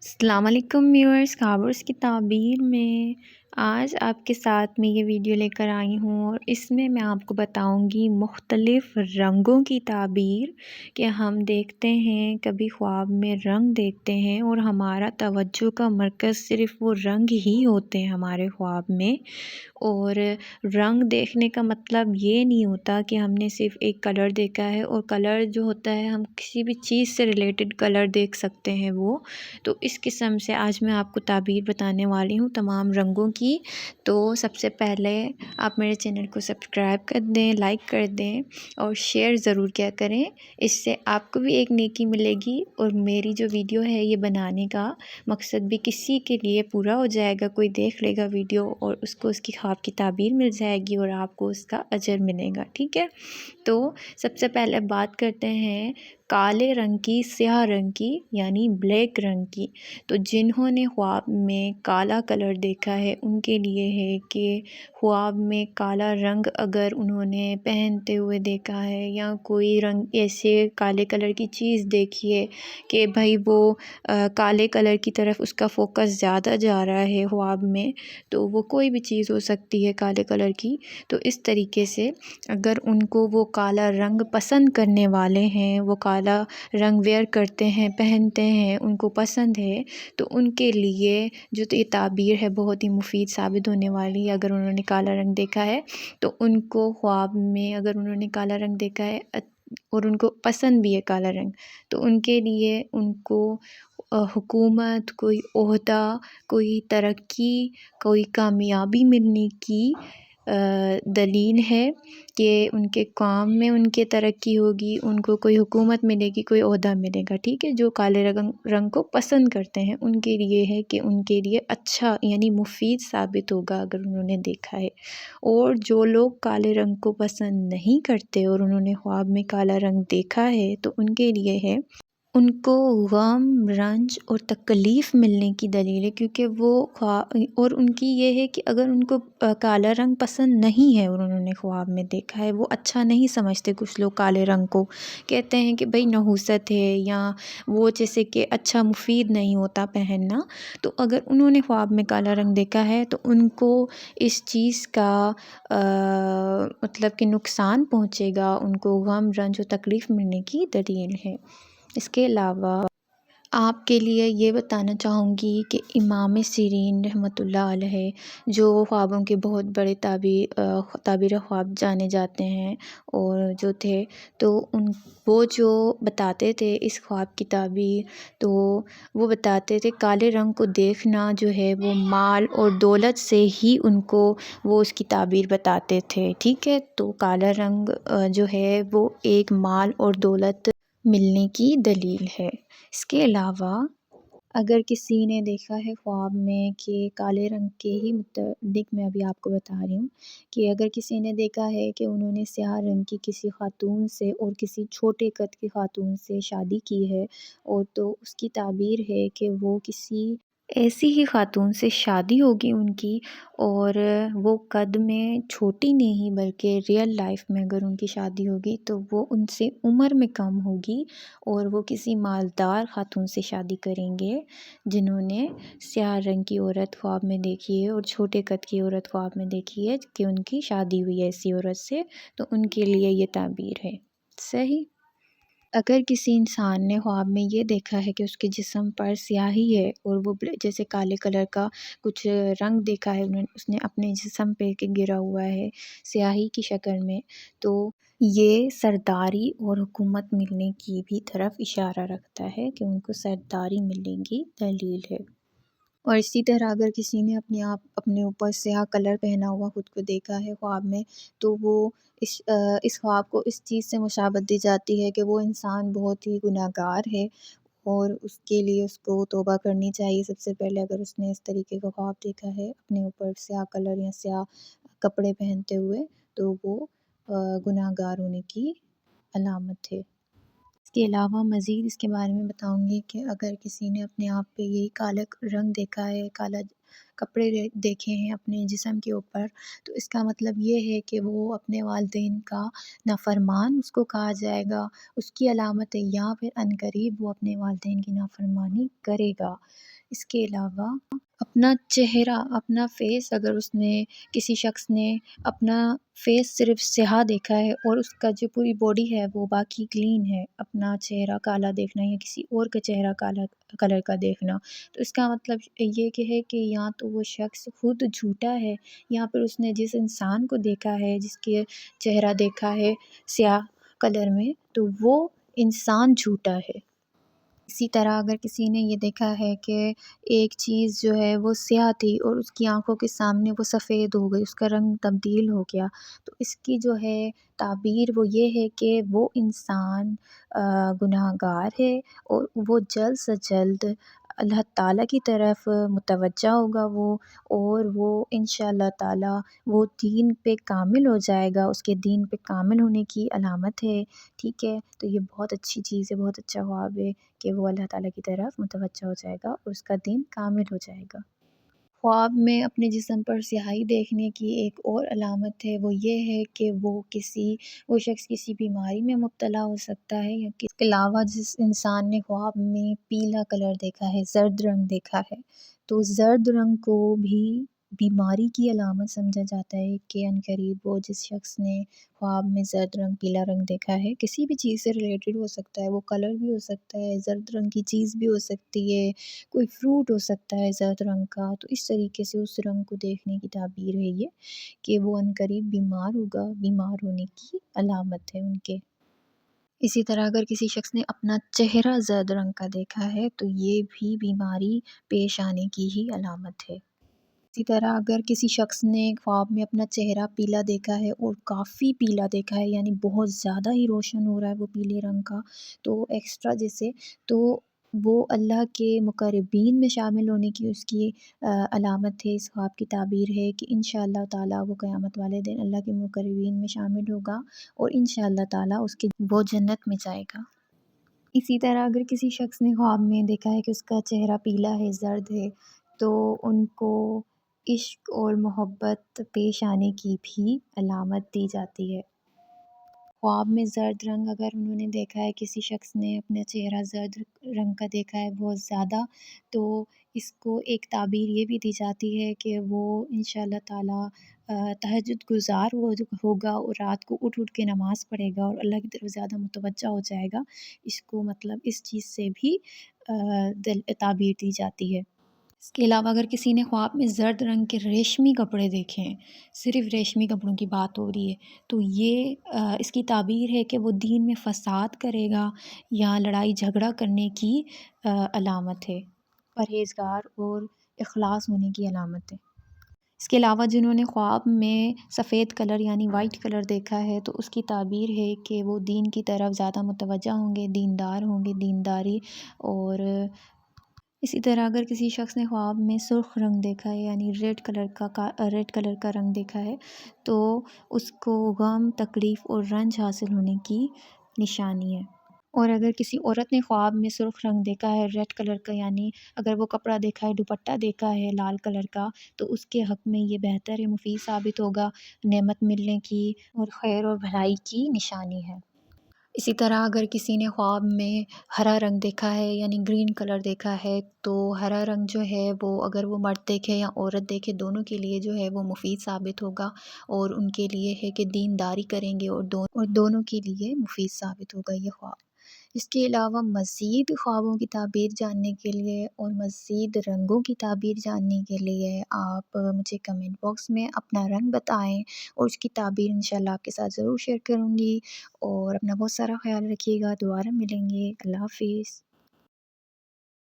السلام علیکم ویورز، کابرس کی تعبیر میں آج آپ کے ساتھ میں یہ ویڈیو لے کر آئی ہوں اور اس میں آپ کو بتاؤں گی مختلف رنگوں کی تعبیر کہ ہم دیکھتے ہیں کبھی خواب میں رنگ دیکھتے ہیں اور ہمارا توجہ کا مرکز صرف وہ رنگ ہی ہوتے ہیں ہمارے خواب میں۔ اور رنگ دیکھنے کا مطلب یہ نہیں ہوتا کہ ہم نے صرف ایک کلر دیکھا ہے، اور کلر جو ہوتا ہے ہم کسی بھی چیز سے ریلیٹڈ کلر دیکھ سکتے ہیں وہ تو اس قسم سے آج میں آپ کو تعبیر بتانے والی ہوں تمام رنگوں کی۔ تو سب سے پہلے آپ میرے چینل کو سبسکرائب کر دیں، لائک کر دیں اور شیئر ضرور کیا کریں، اس سے آپ کو بھی ایک نیکی ملے گی اور میری جو ویڈیو ہے یہ بنانے کا مقصد بھی کسی کے لیے پورا ہو جائے گا۔ کوئی دیکھ لے گا ویڈیو اور اس کو اس کی خواب کی تعبیر مل جائے گی اور آپ کو اس کا اجر ملے گا، ٹھیک ہے؟ تو سب سے پہلے بات کرتے ہیں کالے رنگ کی، سیاہ رنگ کی یعنی بلیک رنگ کی۔ تو جنہوں نے خواب میں کالا کلر دیکھا ہے ان کے لیے ہے کہ خواب میں کالا رنگ اگر انہوں نے پہنتے ہوئے دیکھا ہے یا کوئی رنگ ایسے کالے کلر کی چیز دیکھی ہے کہ بھائی وہ کالے کلر کی طرف اس کا فوکس زیادہ جا رہا ہے خواب میں، تو وہ کوئی بھی چیز ہو سکتی ہے کالے کلر کی، تو اس طریقے سے اگر ان کو وہ کالا رنگ پسند کرنے والے ہیں، وہ کالا رنگ ویئر کرتے ہیں، پہنتے ہیں، ان کو پسند ہے، تو ان کے لیے جو یہ تعبیر ہے بہت ہی مفید ثابت ہونے والی ہے۔ اگر انہوں نے کالا رنگ دیکھا ہے تو ان کو خواب میں اگر انہوں نے کالا رنگ دیکھا ہے اور ان کو پسند بھی ہے کالا رنگ، تو ان کے لیے ان کو حکومت، کوئی عہدہ، کوئی ترقی، کوئی کامیابی ملنے کی دلیل ہے کہ ان کے کام میں ان کے ترقی ہوگی، ان کو کوئی حکومت ملے گی، کوئی عہدہ ملے گا، ٹھیک ہے؟ جو کالے رنگ کو پسند کرتے ہیں ان کے لیے ہے کہ ان کے لیے اچھا یعنی مفید ثابت ہوگا اگر انہوں نے دیکھا ہے۔ اور جو لوگ کالے رنگ کو پسند نہیں کرتے اور انہوں نے خواب میں کالا رنگ دیکھا ہے تو ان کے لیے ہے ان کو غم، رنج اور تکلیف ملنے کی دلیل ہے، کیونکہ وہ اور ان کی یہ ہے کہ اگر ان کو کالا رنگ پسند نہیں ہے اور انہوں نے خواب میں دیکھا ہے، وہ اچھا نہیں سمجھتے، کچھ لوگ کالے رنگ کو کہتے ہیں کہ بھئی نحوست ہے یا وہ جیسے کہ اچھا مفید نہیں ہوتا پہننا، تو اگر انہوں نے خواب میں کالا رنگ دیکھا ہے تو ان کو اس چیز کا مطلب کہ نقصان پہنچے گا، ان کو غم، رنج اور تکلیف ملنے کی دلیل ہے۔ اس کے علاوہ آپ کے لیے یہ بتانا چاہوں گی کہ امام سیرین رحمۃ اللہ علیہ جو خوابوں کے بہت بڑے تعبیر خواب جانے جاتے ہیں اور جو تھے، تو وہ جو بتاتے تھے اس خواب کی تعبیر، تو وہ بتاتے تھے کالے رنگ کو دیکھنا جو ہے وہ مال اور دولت سے ہی ان کو وہ اس کی تعبیر بتاتے تھے، ٹھیک ہے؟ تو کالا رنگ جو ہے وہ ایک مال اور دولت ملنے کی دلیل ہے۔ اس کے علاوہ اگر کسی نے دیکھا ہے خواب میں کہ کالے رنگ کے ہی متعلق میں ابھی آپ کو بتا رہی ہوں کہ اگر کسی نے دیکھا ہے کہ انہوں نے سیاہ رنگ کی کسی خاتون سے اور کسی چھوٹے قد کی خاتون سے شادی کی ہے، اور تو اس کی تعبیر ہے کہ وہ کسی ایسی ہی خاتون سے شادی ہوگی ان کی، اور وہ قد میں چھوٹی نہیں بلکہ ریئل لائف میں اگر ان کی شادی ہوگی تو وہ ان سے عمر میں کم ہوگی، اور وہ کسی مالدار خاتون سے شادی کریں گے جنہوں نے سیاہ رنگ کی عورت خواب میں دیکھی ہے اور چھوٹے قد کی عورت خواب میں دیکھی ہے کہ ان کی شادی ہوئی ہے ایسی عورت سے، تو ان کے لیے یہ تعبیر ہے۔ صحیح؟ اگر کسی انسان نے خواب میں یہ دیکھا ہے کہ اس کے جسم پر سیاہی ہے اور وہ جیسے کالے کلر کا کچھ رنگ دیکھا ہے، اس نے اپنے جسم پہ کہ گرا ہوا ہے سیاہی کی شکل میں، تو یہ سرداری اور حکومت ملنے کی بھی طرف اشارہ رکھتا ہے کہ ان کو سرداری ملنے کی دلیل ہے۔ اور اسی طرح اگر کسی نے اپنے اوپر سیاہ کلر پہنا ہوا خود کو دیکھا ہے خواب میں، تو وہ اس خواب کو اس چیز سے مشابہت دی جاتی ہے کہ وہ انسان بہت ہی گناہ گار ہے، اور اس کے لیے اس کو توبہ کرنی چاہیے سب سے پہلے۔ اگر اس نے اس طریقے کا خواب دیکھا ہے اپنے اوپر سیاہ کلر یا سیاہ کپڑے پہنتے ہوئے، تو وہ گناہ گار ہونے کی علامت ہے۔ اس کے علاوہ مزید اس کے بارے میں بتاؤں گی کہ اگر کسی نے اپنے آپ پہ یہی کالا رنگ دیکھا ہے، کالا کپڑے دیکھے ہیں اپنے جسم کے اوپر، تو اس کا مطلب یہ ہے کہ وہ اپنے والدین کا نافرمان اس کو کہا جائے گا، اس کی علامت ہے، یا پھر عنقریب وہ اپنے والدین کی نافرمانی کرے گا۔ اس کے علاوہ اپنا چہرہ، اپنا فیس، اگر کسی شخص نے اپنا فیس صرف سیاہ دیکھا ہے اور اس کا جو پوری باڈی ہے وہ باقی کلین ہے، اپنا چہرہ کالا دیکھنا یا کسی اور کا چہرہ کالا کلر کا دیکھنا، تو اس کا مطلب یہ کہ ہے کہ یا تو وہ شخص خود جھوٹا ہے یا پھر اس نے جس انسان کو دیکھا ہے، جس کے چہرہ دیکھا ہے سیاہ کلر میں، تو وہ انسان جھوٹا ہے۔ اسی طرح اگر کسی نے یہ دیکھا ہے کہ ایک چیز جو ہے وہ سیاہ تھی اور اس کی آنکھوں کے سامنے وہ سفید ہو گئی، اس کا رنگ تبدیل ہو گیا، تو اس کی جو ہے تعبیر وہ یہ ہے کہ وہ انسان گناہ گار ہے اور وہ جلد سے جلد اللہ تعالیٰ کی طرف متوجہ ہوگا اور وہ انشاءاللہ تعالیٰ وہ دین پہ کامل ہو جائے گا، اس کے دین پہ کامل ہونے کی علامت ہے، ٹھیک ہے۔ تو یہ بہت اچھی چیز ہے، بہت اچھا خواب ہے کہ وہ اللہ تعالیٰ کی طرف متوجہ ہو جائے گا اور اس کا دین کامل ہو جائے گا۔ خواب میں اپنے جسم پر سیاہی دیکھنے کی ایک اور علامت ہے، وہ یہ ہے کہ وہ شخص کسی بیماری میں مبتلا ہو سکتا ہے، یا اس کے علاوہ جس انسان نے خواب میں پیلا کلر دیکھا ہے، زرد رنگ دیکھا ہے، تو زرد رنگ کو بھی بیماری کی علامت سمجھا جاتا ہے کہ عنقریب وہ جس شخص نے خواب میں زرد رنگ، پیلا رنگ دیکھا ہے، کسی بھی چیز سے ریلیٹڈ ہو سکتا ہے، وہ کلر بھی ہو سکتا ہے، زرد رنگ کی چیز بھی ہو سکتی ہے، کوئی فروٹ ہو سکتا ہے زرد رنگ کا، تو اس طریقے سے اس رنگ کو دیکھنے کی تعبیر ہے یہ کہ وہ عنقریب بیمار ہوگا، بیمار ہونے کی علامت ہے ان کے۔ اسی طرح اگر کسی شخص نے اپنا چہرہ زرد رنگ کا دیکھا ہے تو یہ بھی بیماری پیش آنے کی ہی علامت ہے۔ اسی طرح اگر کسی شخص نے خواب میں اپنا چہرہ پیلا دیکھا ہے اور کافی پیلا دیکھا ہے، یعنی بہت زیادہ ہی روشن ہو رہا ہے وہ پیلے رنگ کا، تو ایکسٹرا جیسے، تو وہ اللہ کے مقربین میں شامل ہونے کی اس کی علامت ہے، اس خواب کی تعبیر ہے کہ انشاءاللہ تعالیٰ وہ قیامت والے دن اللہ کے مقربین میں شامل ہوگا اور انشاءاللہ تعالیٰ وہ جنت میں جائے گا۔ اسی طرح اگر کسی شخص نے خواب میں دیکھا ہے کہ اس کا چہرہ پیلا ہے، زرد ہے، تو ان کو عشق اور محبت پیش آنے کی بھی علامت دی جاتی ہے۔ خواب میں زرد رنگ اگر انہوں نے دیکھا ہے، کسی شخص نے اپنا چہرہ زرد رنگ کا دیکھا ہے بہت زیادہ، تو اس کو ایک تعبیر یہ بھی دی جاتی ہے کہ وہ انشاءاللہ تعالیٰ تہجد گزار ہوگا اور رات کو اٹھ کے نماز پڑھے گا اور اللہ کی طرف زیادہ متوجہ ہو جائے گا، اس کو مطلب اس چیز سے بھی تعبیر دی جاتی ہے۔ اس کے علاوہ اگر کسی نے خواب میں زرد رنگ کے ریشمی کپڑے دیکھے ہیں، صرف ریشمی کپڑوں کی بات ہو رہی ہے، تو یہ اس کی تعبیر ہے کہ وہ دین میں فساد کرے گا یا لڑائی جھگڑا کرنے کی علامت ہے، پرہیزگار اور اخلاص ہونے کی علامت ہے۔ اس کے علاوہ جنہوں نے خواب میں سفید کلر یعنی وائٹ کلر دیکھا ہے، تو اس کی تعبیر ہے کہ وہ دین کی طرف زیادہ متوجہ ہوں گے، دیندار ہوں گے، دینداری۔ اور اسی طرح اگر کسی شخص نے خواب میں سرخ رنگ دیکھا ہے یعنی ریڈ کلر کا رنگ دیکھا ہے، تو اس کو غم، تکلیف اور رنج حاصل ہونے کی نشانی ہے۔ اور اگر کسی عورت نے خواب میں سرخ رنگ دیکھا ہے، ریڈ کلر کا، یعنی اگر وہ کپڑا دیکھا ہے، دوپٹہ دیکھا ہے لال کلر کا، تو اس کے حق میں یہ بہتر ہے، مفید ثابت ہوگا، نعمت ملنے کی اور خیر اور بھلائی کی نشانی ہے۔ اسی طرح اگر کسی نے خواب میں ہرا رنگ دیکھا ہے یعنی گرین کلر دیکھا ہے، تو ہرا رنگ جو ہے وہ اگر وہ مرد دیکھے یا عورت دیکھے، دونوں کے لیے جو ہے وہ مفید ثابت ہوگا اور ان کے لیے ہے کہ دینداری کریں گے اور دونوں کے لیے مفید ثابت ہوگا یہ خواب۔ اس کے علاوہ مزید خوابوں کی تعبیر جاننے کے لیے اور مزید رنگوں کی تعبیر جاننے کے لیے آپ مجھے کمنٹ باکس میں اپنا رنگ بتائیں اور اس کی تعبیر انشاءاللہ آپ کے ساتھ ضرور شیئر کروں گی، اور اپنا بہت سارا خیال رکھیے گا، دوبارہ ملیں گے، اللہ حافظ۔